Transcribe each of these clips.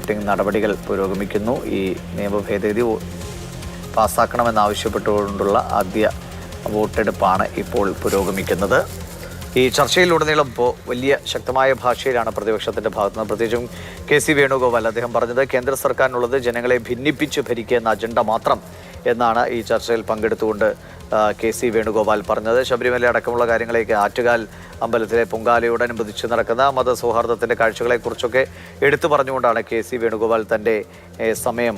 Voting നടപടികൾ പുരോഗമിക്കുന്നു. ഈ നിയമ ഭേദഗതി പാസ്സാക്കണമെന്നാവശ്യപ്പെട്ടുകൊണ്ടുള്ള ആദ്യ വോട്ടെടുപ്പാണ് ഇപ്പോൾ പുരോഗമിക്കുന്നത്. ഈ ചർച്ചയിലുടനീളം ഇപ്പോൾ വലിയ ശക്തമായ ഭാഷയിലാണ് പ്രതിപക്ഷത്തിൻ്റെ ഭാഗത്തുനിന്ന്, പ്രത്യേകിച്ചും KC വേണുഗോപാൽ അദ്ദേഹം പറഞ്ഞത് കേന്ദ്ര സർക്കാരിനുള്ളത് ജനങ്ങളെ ഭിന്നിപ്പിച്ച് ഭരിക്കുക എന്ന അജണ്ട മാത്രം എന്നാണ് ഈ ചർച്ചയിൽ പങ്കെടുത്തുകൊണ്ട് KC വേണുഗോപാൽ പറഞ്ഞത്. ശബരിമല അടക്കമുള്ള കാര്യങ്ങളേക്ക് ആറ്റുകാൽ അമ്പലത്തിലെ പൊങ്കാലയോടനുബന്ധിച്ച് നടക്കുന്ന മതസൗഹാർദ്ദത്തിൻ്റെ കാഴ്ചകളെക്കുറിച്ചൊക്കെ എടുത്തു പറഞ്ഞുകൊണ്ടാണ് KC വേണുഗോപാൽ തൻ്റെ സമയം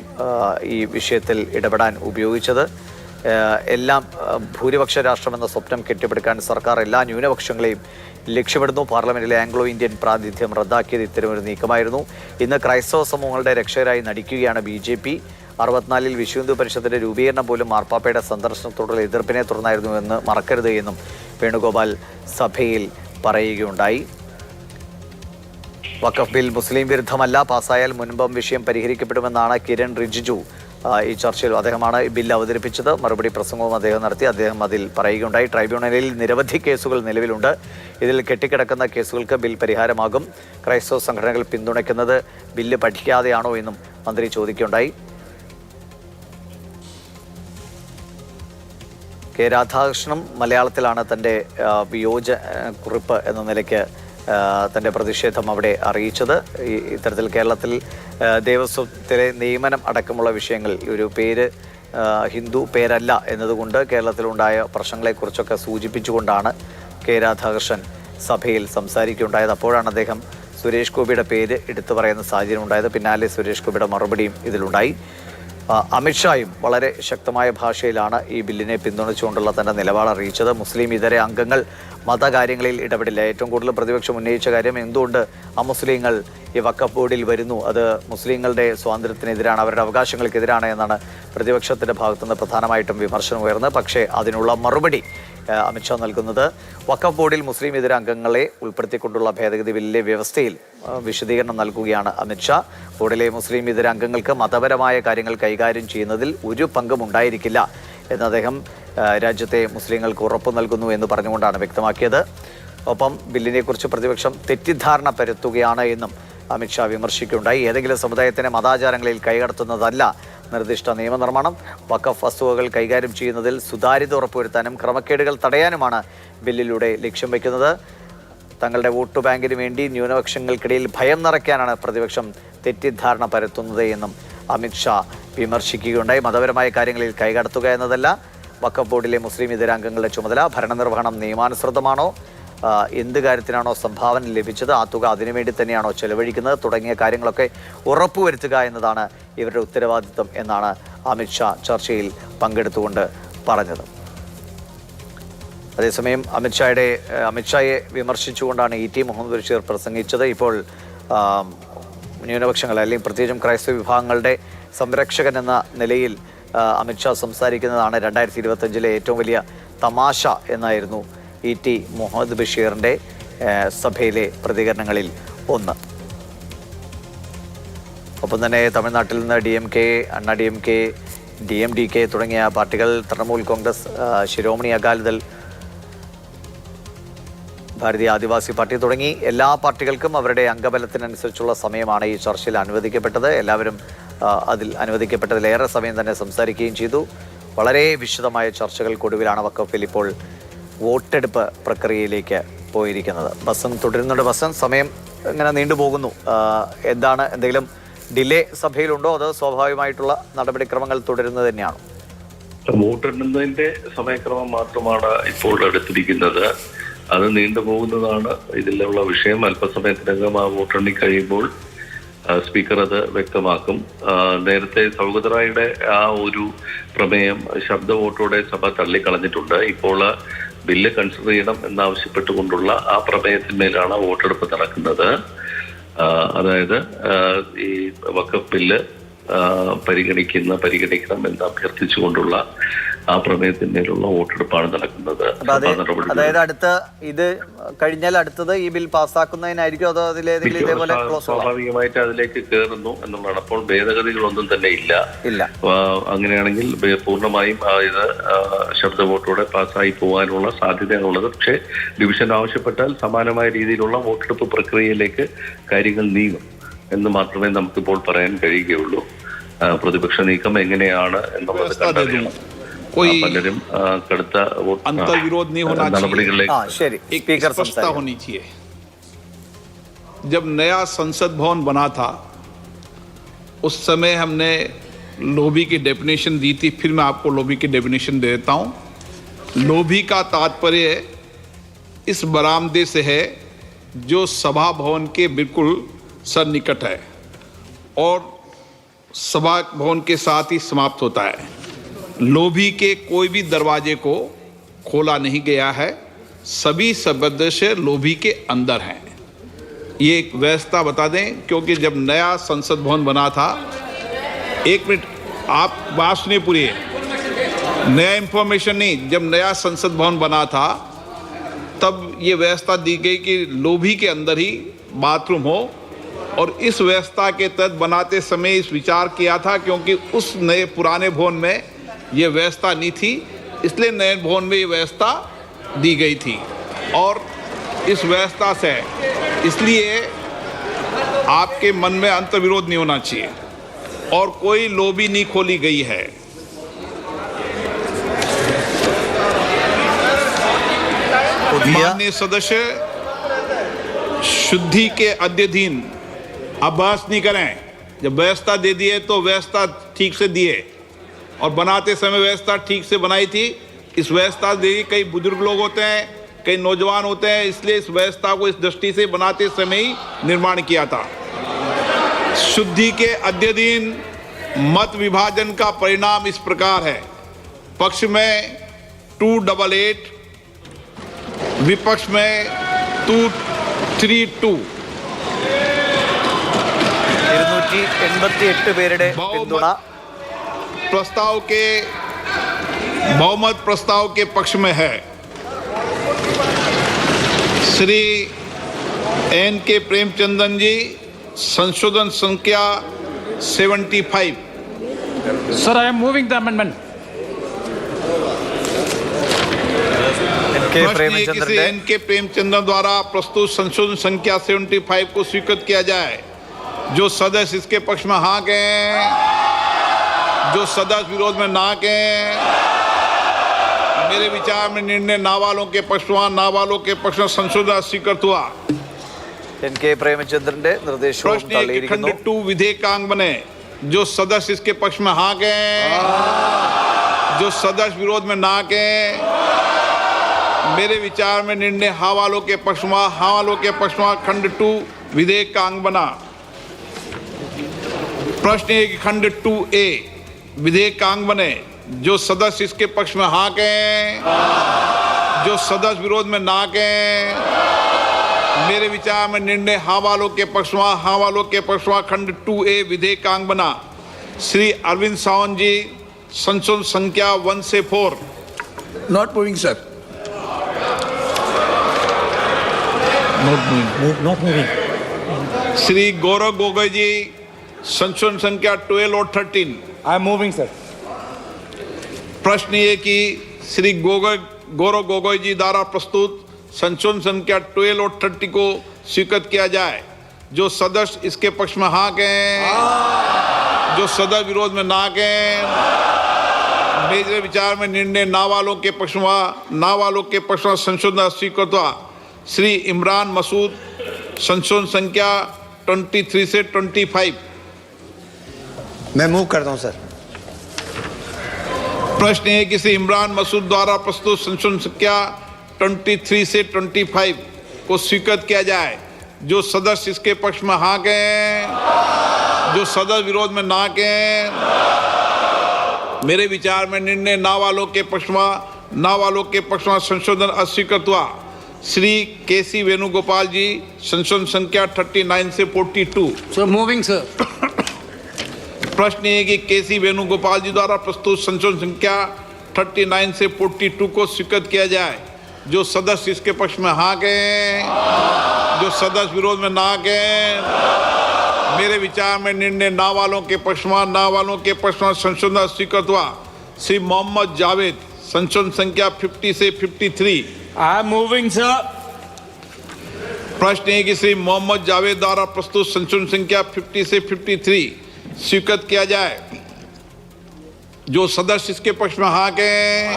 ഈ വിഷയത്തിൽ ഇടപെടാൻ ഉപയോഗിച്ചത്. എല്ലാം ഭൂരിപക്ഷ രാഷ്ട്രമെന്ന സ്വപ്നം കെട്ടിപ്പടുക്കാൻ സർക്കാർ എല്ലാ ന്യൂനപക്ഷങ്ങളെയും ലക്ഷ്യമിടുന്നു. പാർലമെന്റിലെ ആംഗ്ലോ ഇന്ത്യൻ പ്രാതിനിധ്യം റദ്ദാക്കിയത് ഇത്തരമൊരു നീക്കമായിരുന്നു. ഇന്ന് ക്രൈസ്തവ സമൂഹങ്ങളുടെ രക്ഷകരായി നടിക്കുകയാണ് BJP. 64-ൽ വിശ്വ ഹിന്ദു പരിഷത്തിന്റെ രൂപീകരണം പോലും മാർപ്പാപ്പയുടെ സന്ദർശനത്തോടുള്ള എതിർപ്പിനെ തുടർന്നായിരുന്നു എന്ന് മറക്കരുത് എന്നും വേണുഗോപാൽ സഭയിൽ പറയുകയുണ്ടായി. വഖഫ് ബിൽ മുസ്ലിം വിരുദ്ധമല്ല, പാസ്സായാൽ മുൻപം വിഷയം പരിഹരിക്കപ്പെടുമെന്നാണ് കിരൺ റിജിജു ഈ ചർച്ചയിൽ അദ്ദേഹമാണ് ഈ ബില്ല് അവതരിപ്പിച്ചത്. മറുപടി പ്രസംഗവും അദ്ദേഹം നടത്തി. അദ്ദേഹം അതിൽ പറയുകയുണ്ടായി. ട്രൈബ്യൂണലിൽ നിരവധി കേസുകൾ നിലവിലുണ്ട്. ഇതിൽ കെട്ടിക്കിടക്കുന്ന കേസുകൾക്ക് ബിൽ പരിഹാരമാകും. ക്രൈസ്തവ സംഘടനകൾ പിന്തുണയ്ക്കുന്നത് ബില്ല് പഠിക്കാതെയാണോ എന്നും മന്ത്രി ചോദിക്കുകയുണ്ടായി. K. രാധാകൃഷ്ണൻ മലയാളത്തിലാണ് തൻ്റെ വിയോജനക്കുറിപ്പ് എന്ന നിലയ്ക്ക് തൻ്റെ പ്രതിഷേധം അവിടെ അറിയിച്ചത്. ഇത്തരത്തിൽ കേരളത്തിൽ ദേവസ്വത്തിലെ നിയമനം അടക്കമുള്ള വിഷയങ്ങൾ ഒരു പേര് ഹിന്ദു പേരല്ല എന്നതുകൊണ്ട് കേരളത്തിലുണ്ടായ പ്രശ്നങ്ങളെക്കുറിച്ചൊക്കെ സൂചിപ്പിച്ചുകൊണ്ടാണ് K. രാധാകൃഷ്ണൻ സഭയിൽ സംസാരിക്കുകയുണ്ടായത്. അപ്പോഴാണ് അദ്ദേഹം സുരേഷ് ഗോപിയുടെ പേര് എടുത്തു പറയുന്ന സാഹചര്യം ഉണ്ടായത്. പിന്നാലെ സുരേഷ് ഗോപിയുടെ മറുപടിയും ഇതിലുണ്ടായി. അമിത്ഷായും വളരെ ശക്തമായ ഭാഷയിലാണ് ഈ ബില്ലിനെ പിന്തുണച്ചുകൊണ്ടുള്ള തൻ്റെ നിലപാട് അറിയിച്ചത്. മുസ്ലിം ഇതര അംഗങ്ങൾ മതകാര്യങ്ങളിൽ ഇടപെടില്ല. ഏറ്റവും കൂടുതൽ പ്രതിപക്ഷം ഉന്നയിച്ച കാര്യം എന്തുകൊണ്ട് അമുസ്ലിങ്ങൾ ഈ വഖഫ് ബോർഡിൽ വരുന്നു, അത് മുസ്ലിങ്ങളുടെ സ്വാതന്ത്ര്യത്തിനെതിരാണ്, അവരുടെ അവകാശങ്ങൾക്കെതിരാണ് എന്നാണ് പ്രതിപക്ഷത്തിൻ്റെ ഭാഗത്തുനിന്ന് പ്രധാനമായിട്ടും വിമർശനം ഉയർന്നത്. പക്ഷേ അതിനുള്ള മറുപടി അമിത്ഷാ നൽകുന്നത് വഖഫ് ബോർഡിൽ മുസ്ലിം ഇതര അംഗങ്ങളെ ഉൾപ്പെടുത്തിക്കൊണ്ടുള്ള ഭേദഗതി ബില്ലിലെ വ്യവസ്ഥയിൽ വിശദീകരണം നൽകുകയാണ് അമിത്ഷാ. ബോർഡിലെ മുസ്ലിം ഇതര അംഗങ്ങൾക്ക് മതപരമായ കാര്യങ്ങൾ കൈകാര്യം ചെയ്യുന്നതിൽ ഒരു പങ്കും ഉണ്ടായിരിക്കില്ല എന്ന് അദ്ദേഹം രാജ്യത്തെ മുസ്ലിങ്ങൾക്ക് ഉറപ്പ് നൽകുന്നു എന്ന് പറഞ്ഞുകൊണ്ടാണ് വ്യക്തമാക്കിയത്. ഒപ്പം ബില്ലിനെക്കുറിച്ച് പ്രതിപക്ഷം തെറ്റിദ്ധാരണ പരത്തുകയാണ് എന്നും അമിത്ഷാ വിമർശിക്കുകയുണ്ടായി. ഏതെങ്കിലും സമുദായത്തിൻ്റെ മതാചാരങ്ങളിൽ കൈകടത്തുന്നതല്ല നിർദ്ദിഷ്ട നിയമനിർമ്മാണം. വഖഫ് വസ്തുവകൾ കൈകാര്യം ചെയ്യുന്നതിൽ സുതാര്യത ഉറപ്പുവരുത്താനും ക്രമക്കേടുകൾ തടയാനുമാണ് ബില്ലിലൂടെ ലക്ഷ്യം വയ്ക്കുന്നത്. തങ്ങളുടെ വോട്ട് ബാങ്കിന് വേണ്ടി ന്യൂനപക്ഷങ്ങൾക്കിടയിൽ ഭയം നിറയ്ക്കാനാണ് പ്രതിപക്ഷം തെറ്റിദ്ധാരണ പരത്തുന്നത് എന്നും അമിത്ഷാ വിമർശിക്കുകയുണ്ടായി. മതപരമായ കാര്യങ്ങളിൽ കൈകടത്തുക എന്നതല്ല വഖഫ് ബോർഡിലെ മുസ്ലിം ഇതരാംഗങ്ങളുടെ ചുമതല. ഭരണനിർവഹണം നിയമാനുസൃതമാണോ, എന്ത് കാര്യത്തിനാണോ സംഭാവന ലഭിച്ചത് ആ തുക അതിനുവേണ്ടി തന്നെയാണോ ചെലവഴിക്കുന്നത് തുടങ്ങിയ കാര്യങ്ങളൊക്കെ ഉറപ്പുവരുത്തുക എന്നതാണ് ഇവരുടെ ഉത്തരവാദിത്വം എന്നാണ് അമിത്ഷാ ചർച്ചയിൽ പങ്കെടുത്തുകൊണ്ട് പറഞ്ഞത്. അതേസമയം അമിത്ഷായെ വിമർശിച്ചുകൊണ്ടാണ് ET മുഹമ്മദ് ബഷീർ പ്രസംഗിച്ചത്. ഇപ്പോൾ ന്യൂനപക്ഷങ്ങൾ അല്ലെങ്കിൽ പ്രത്യേകിച്ചും ക്രൈസ്തവ വിഭാഗങ്ങളുടെ സംരക്ഷകൻ എന്ന നിലയിൽ അമിത്ഷാ സംസാരിക്കുന്നതാണ് 2025-ലെ ഏറ്റവും വലിയ തമാശ എന്നായിരുന്നു ET മുഹമ്മദ് ബഷീറിൻ്റെ സഭയിലെ പ്രതികരണങ്ങളിൽ ഒന്ന്. ഒപ്പം തന്നെ തമിഴ്നാട്ടിൽ നിന്ന് DMK, അണ്ണാ DMK, DMDK തുടങ്ങിയ പാർട്ടികൾ, തൃണമൂൽ കോൺഗ്രസ്, ശിരോമണി അകാലിദൾ, ഭാരതീയ ആദിവാസി പാർട്ടി തുടങ്ങി എല്ലാ പാർട്ടികൾക്കും അവരുടെ അംഗബലത്തിനനുസരിച്ചുള്ള സമയമാണ് ഈ ചർച്ചയിൽ അനുവദിക്കപ്പെട്ടത്. എല്ലാവരും അതിൽ അനുവദിക്കപ്പെട്ടതിലേറെ സമയം തന്നെ സംസാരിക്കുകയും ചെയ്തു. വളരെ വിശദമായ ചർച്ചകൾക്കൊടുവിലാണ് വഖഫിൽ ഇപ്പോൾ വോട്ടെടുപ്പ് പ്രക്രിയയിലേക്ക് പോയിരിക്കുന്നത്. ബസ്സും തുടരുന്നുണ്ട്. ബസ്സും സമയം ഇങ്ങനെ നീണ്ടുപോകുന്നു. എന്താണ്, എന്തെങ്കിലും ഡിലേ സഭയിലുണ്ടോ അതോ സ്വാഭാവികമായിട്ടുള്ള നടപടിക്രമങ്ങൾ തുടരുന്നത് തന്നെയാണോ? വോട്ടെണ്ണുന്നതിന്റെ സമയക്രമം മാത്രമാണ് ഇപ്പോൾ എടുത്തിരിക്കുന്നത്. അത് നീണ്ടുപോകുന്നതാണ് ഇതിലുള്ള വിഷയം. അല്പസമയത്തിനകം ആ വോട്ടെണ്ണി കഴിയുമ്പോൾ സ്പീക്കർ അത് വ്യക്തമാക്കും. നേരത്തെ സൗഗത് റായിയുടെ ആ ഒരു പ്രമേയം ശബ്ദ വോട്ടോടെ സഭ തള്ളിക്കളഞ്ഞിട്ടുണ്ട്. ഇപ്പോൾ ബില്ല് കൺസിഡർ ചെയ്യണം എന്നാവശ്യപ്പെട്ടുകൊണ്ടുള്ള ആ പ്രമേയത്തിന്മേലാണ് വോട്ടെടുപ്പ് നടക്കുന്നത്. അതായത് ഈ വഖഫ് ബില്ല് പരിഗണിക്കണം എന്ന് അഭ്യർത്ഥിച്ചുകൊണ്ടുള്ള ആ പ്രമേയത്തിന്മേലുള്ള വോട്ടെടുപ്പാണ് നടക്കുന്നത്. അതായത് അടുത്ത ഇത് കഴിഞ്ഞാൽ അടുത്തത് ഈ ബിൽ പാസ്സാക്കുന്നതിനായിരിക്കും അതോ അതിലേതെങ്കിലും ഇതേപോലെ സ്വാഭാവികമായിട്ട് അതിലേക്ക് കയറുന്നു എന്നുള്ളതാണ്. അപ്പോൾ ഭേദഗതികളൊന്നും തന്നെ ഇല്ല. അങ്ങനെയാണെങ്കിൽ പൂർണ്ണമായും ഇത് ശബ്ദ വോട്ടോടെ പാസ്സായി പോകാനുള്ള സാധ്യതയാണുള്ളത്. പക്ഷേ ഡിവിഷൻ ആവശ്യപ്പെട്ടാൽ സമാനമായ രീതിയിലുള്ള വോട്ടെടുപ്പ് പ്രക്രിയയിലേക്ക് കാര്യങ്ങൾ നീങ്ങും. എന്ന് മാത്രമേ നമുക്കിപ്പോൾ പറയാൻ കഴിയുകയുള്ളൂ. പ്രതിപക്ഷ നീക്കം എങ്ങനെയാണ് എന്നുള്ളത് കണ്ടറിയണം. പലരും കടുത്ത നടപടികളിലേക്ക് स्पष्टता होनी चाहिए. जब नया संसद भवन बना था उस समय हमने लोभी की डेफिनेशन दी थी. फिर मैं आपको लोभी की डेफिनेशन दे देता हूं. लोभी का तात्पर्य इस बरामदे से है जो सभा भवन के बिल्कुल सन्निकट है और सभा भवन के साथ ही समाप्त होता है. लोभी के कोई भी दरवाजे को खोला नहीं गया है. सभी सदस्य लोभी के अंदर हैं. ये एक व्यवस्था बता दें, क्योंकि जब नया संसद भवन बना था, एक मिनट आप बात सुनिए पूरी, नया इंफॉर्मेशन नहीं, जब नया संसद भवन बना था तब ये व्यवस्था दी गई कि लोभी के अंदर ही बाथरूम हो. और इस व्यवस्था के तहत बनाते समय इस विचार किया था, क्योंकि उस नए पुराने भवन में ये व्यवस्था नहीं थी, इसलिए नए भवन में ये व्यवस्था दी गई थी. और इस व्यवस्था से इसलिए आपके मन में अंतर्विरोध नहीं होना चाहिए और कोई लोभी नहीं खोली गई है. माननीय सदस्य, शुद्धि के अध्ययन आप बहस नहीं करें. जब व्यवस्था दे दिए तो व्यवस्था ठीक से दिए और बनाते समय व्यवस्था ठीक से बनाई थी. इस व्यवस्था दे कई बुजुर्ग लोग होते हैं, कई नौजवान होते हैं, इसलिए इस व्यवस्था को इस दृष्टि से बनाते समय ही निर्माण किया था. शुद्धि के अध्ययन मत विभाजन का परिणाम इस प्रकार है. पक्ष में 288, विपक्ष में 232. 288 പേരുടെ പിന്തുണ प्रस्ताव के बहुमत प्रस्ताव के पक्ष में है. श्री एन के प्रेमचंदन जी, संशोधन संख्या 75. Sir, I am moving the amendment. N K Premachandran द्वारा प्रस्तुत संशोधन संख्या 75 को स्वीकृत किया जाए. जो सदस्य इसके पक्ष में हाँ कहें, जो सदस्य विरोध में ना कहें. मेरे विचार में निर्णय ना वालों के पक्ष में, ना वालों के पक्ष में संशोधन स्वीकृत हुआ. NK പ്രേമചന്ദ്രന്റെ നിർദ്ദേശവും തള്ളിയിരിക്കുന്നു. खंड 2 विधेयकांग बने. जो सदस्य इसके पक्ष में हाँ कहें, जो सदस्य विरोध में ना कहें. मेरे विचार में निर्णय हाँ वालों के पक्ष में, हाँ वालों के पक्ष में खंड 2 विधेयकांग बना. प्रश्न है कि खंड 2A विधेयकांग बने. जो सदस्य इसके पक्ष में हाँ कहें, जो सदस्य विरोध में ना कहें. मेरे विचार में निर्णय हाँ वालों के पक्ष में, हाँ वालों के पक्ष में खंड 2A विधेयकांग बना. श्री अरविंद सावंत जी, संशोधन संख्या 1 से 4. Not moving, sir. Not moving. Shri Gaurav Gogoi जी, संशोधन संख्या 12 और 13. I am moving, sir. प्रश्न ये कि श्री गौरव गोगोई जी द्वारा प्रस्तुत संशोधन संख्या 12 और 30 को स्वीकृत किया जाए. जो सदस्य इसके पक्ष में हाँ कहें, जो सदस्य विरोध में ना कहें. मेरे विचार में निर्णय ना वालों के पक्ष में, ना वालों के पक्ष में संशोधन स्वीकृत हुआ. श्री इमरान मसूद, संशोधन संख्या 23 से 25. मैं मूव करता हूं सर. प्रश्न है कि श्री इमरान मसूद द्वारा प्रस्तुत संशोधन संख्या 23 से 25 को स्वीकृत किया जाए. जो सदस्य इसके पक्ष में हाँ कहें, जो सदस्य विरोध में ना कहें. मेरे विचार में निर्णय ना वालों के पक्ष में, ना वालों के पक्ष में संशोधन अस्वीकृत हुआ. श्री केसी वेणुगोपाल जी, संशोधन संख्या 39 से 42. So moving, sir. प्रश्न है कि केसी वेणुगोपाल जी द्वारा प्रस्तुत संशोधन संख्या 39 से 42 को स्वीकृत किया जाए. जो सदस्य इसके पक्ष में हाँ कहें, जो सदस्य विरोध में ना कहें. मेरे विचार में निर्णय ना वालों के पक्ष में, ना वालों के पक्ष में संशोधन स्वीकृत हुआ. श्री मोहम्मद जावेद, संशोधन संख्या 50 से 53. I am moving, sir. प्रश्न है कि श्री मोहम्मद जावेद द्वारा प्रस्तुत संशोधन संख्या 50 से 53 स्वीकृत किया जाए। जो सदस्य इसके पक्ष में हाँ कहें,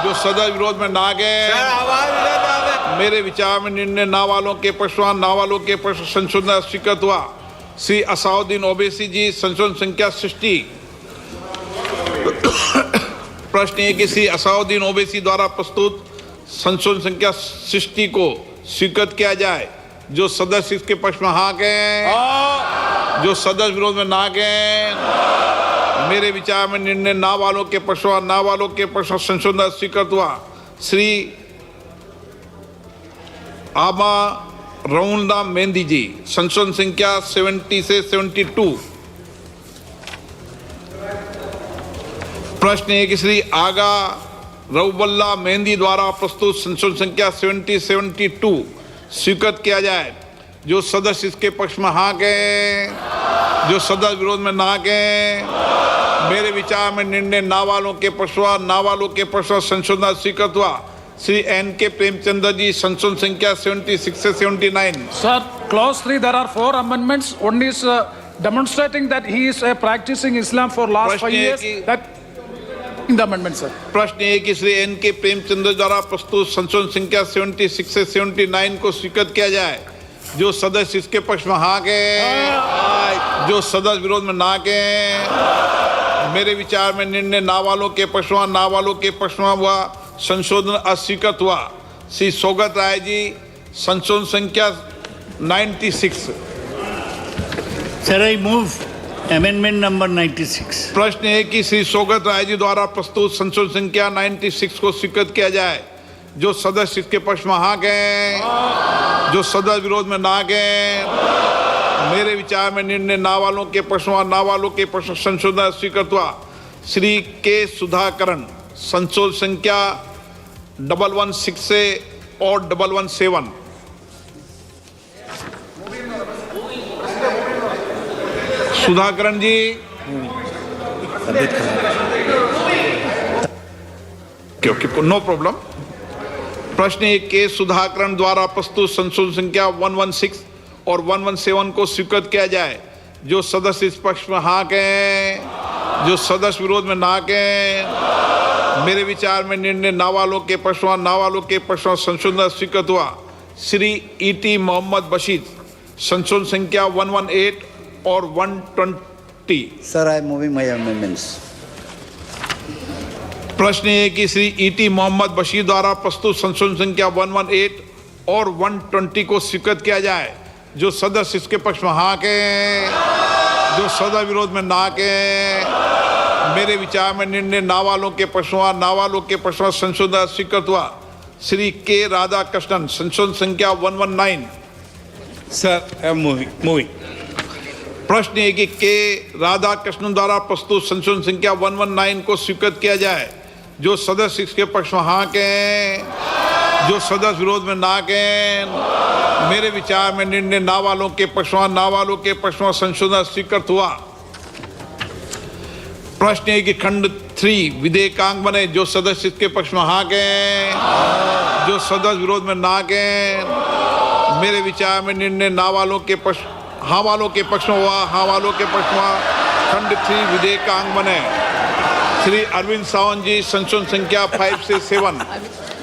जो सदस्य विरोध में ना कहें। मेरे विचार में निर्णय ना वालों के पक्ष में, ना वालों के पक्ष संशोधन स्वीकृत हुआ। श्री असाउद्दीन ओवैसी जी संशोधन संख्या 60। प्रश्न है कि श्री असाउद्दीन ओवैसी द्वारा प्रस्तुत संशोधन संख्या 60 को स्वीकृत किया जाए। जो सदस्य इसके पक्ष में हाँ कहें, जो सदस्य विरोध में ना कहें। मेरे विचार में निर्णय ना वालों के पक्ष में, ना वालों के पक्ष में संशोधन स्वीकृत हुआ। श्री आमा रउंदा मेहंदी जी संशोधन संख्या 70 से 72। प्रश्न है कि श्री आगा रउबल्ला मेहंदी द्वारा प्रस्तुत संशोधन संख्या 70-72 स्वीकृत किया जाए। जो सदस्य इसके पक्ष में हाँ कहें, जो सदस्य विरोध में ना कहें। मेरे विचार में निर्णय ना वालों के पक्ष में, ना वालों के पक्ष में संशोधन स्वीकृत हुआ। श्री NK प्रेमचंद्र जी संशोधन संख्या 76 से 79। Sir, clause 3, there are 4 amendments. One is demonstrating that he is practicing Islam for last 5 years. That in the amendment, sir. प्रश्न है कि श्री NK प्रेमचंद्र द्वारा प्रस्तुत संशोधन संख्या 76 से 79 को स्वीकृत किया जाए। जो सदस्य इसके पक्ष में हाँ कहें, जो सदस्य विरोध में ना कहें। मेरे विचार में निर्णय ना वालों के पक्ष में, ना वालों के पक्ष में हुआ। संशोधन अस्वीकृत हुआ। श्री सौगत राय जी संशोधन संख्या 96। Sir, I move amendment number 96. प्रश्न है कि श्री सौगत राय जी द्वारा प्रस्तुत संशोधन संख्या 96 को स्वीकृत किया जाए। जो सदस्य इसके पक्ष में हाँ कहें, जो सदस्य विरोध में ना कहें। मेरे विचार में निर्णय ना वालों के पक्ष में, ना वालों के पक्ष में संशोधन स्वीकृत हुआ। श्री के सुधाकरण संशोधन संख्या 116 से और 117। सुधाकरण जी क्योंकि नो प्रॉब्लम। प्रश्न एक के सुधाकरण द्वारा प्रस्तुत संशोधन संख्या 116 और 117 को स्वीकृत किया जाए। जो सदस्य इस पक्ष में हाँ कहें, जो सदस्य विरोध में ना कहें। मेरे विचार में निर्णय ना वालों के पक्ष में, ना वालों के पक्ष में संशोधन स्वीकृत हुआ। श्री ET मोहम्मद बशीर संशोधन संख्या 118 और 120। Sir, I am moving my amendments. प्रश्न है कि श्री ET मोहम्मद बशीर द्वारा प्रस्तुत संशोधन संख्या 118 और 120 को स्वीकृत किया जाए। जो सदस्य इसके पक्ष में हाँ कहें, जो सदस्य विरोध में ना कहें। मेरे विचार में निर्णय ना वालों के पक्ष में, ना वालों के पक्ष में संशोधन स्वीकृत हुआ। श्री के राधा कृष्णन संशोधन संख्या 119। Sir, I am moving. प्रश्न है कि के राधा कृष्णन द्वारा प्रस्तुत संशोधन संख्या 119 को स्वीकृत किया जाए। जो सदस्य इसके पक्ष में हाँ कहें, जो सदस्य विरोध में ना कहें। मेरे विचार में निर्णय ना वालों के पक्ष में, ना वालों के पक्ष में संशोधन स्वीकृत हुआ। प्रश्न है कि खंड 3 विधेयकांग बने। जो सदस्य इसके पक्ष में हाँ कहें, जो सदस्य विरोध में ना कहें। मेरे विचार में निर्णय ना वालों के पक्ष, हाँ वालों के पक्ष में हुआ। हाँ वालों के पक्ष में खंड 3 विधेयकांग बने। श्री अरविंद सावंत जी संशोधन संख्या 5 से 7।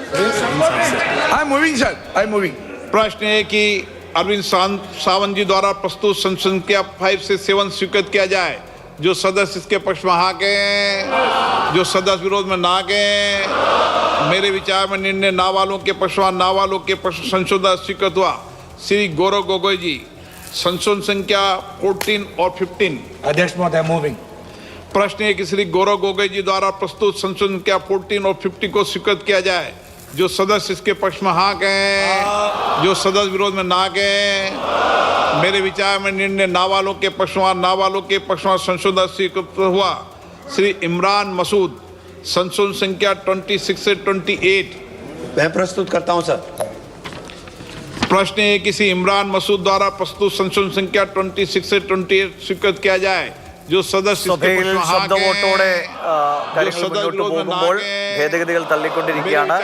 I am moving, sir. I am moving. प्रश्न है कि अरविंद सावंत जी द्वारा प्रस्तुत संशोधन संख्या 5 से 7 स्वीकृत किया जाए। जो सदस्य इसके पक्ष में हाँ कहें, जो सदस्य विरोध में ना कहें। मेरे विचार में निर्णय ना वालों के पक्ष में, ना वालों के पक्ष में संशोधन स्वीकृत हुआ। श्री गौरव गोगोई जी संशोधन संख्या 14 और 15। Adesh Mode, I am moving. प्रश्न है कि श्री गौरव गोगोई जी द्वारा प्रस्तुत संशोधन संख्या 14 और 50 को स्वीकृत किया जाए। जो सदस्य इसके पक्ष में हाँ कहें, जो सदस्य विरोध में ना कहें। मेरे विचार में निर्णय ना वालों के पक्ष में, ना वालों के पक्ष में संशोधन स्वीकृत हुआ। श्री इमरान मसूद संशोधन संख्या 26 से 28। मैं प्रस्तुत करता हूं सर। प्रश्न है किसी इमरान मसूद द्वारा प्रस्तुत संशोधन संख्या 26 से 28 स्वीकृत किया जाए। जो സദസ്സ് ശബ്ദവോട്ടോടെ കാര്യങ്ങൾ മുന്നോട്ട് പോകുമ്പോൾ ഭേദഗതികൾ തള്ളിക്കൊണ്ടിരിക്കുകയാണ്.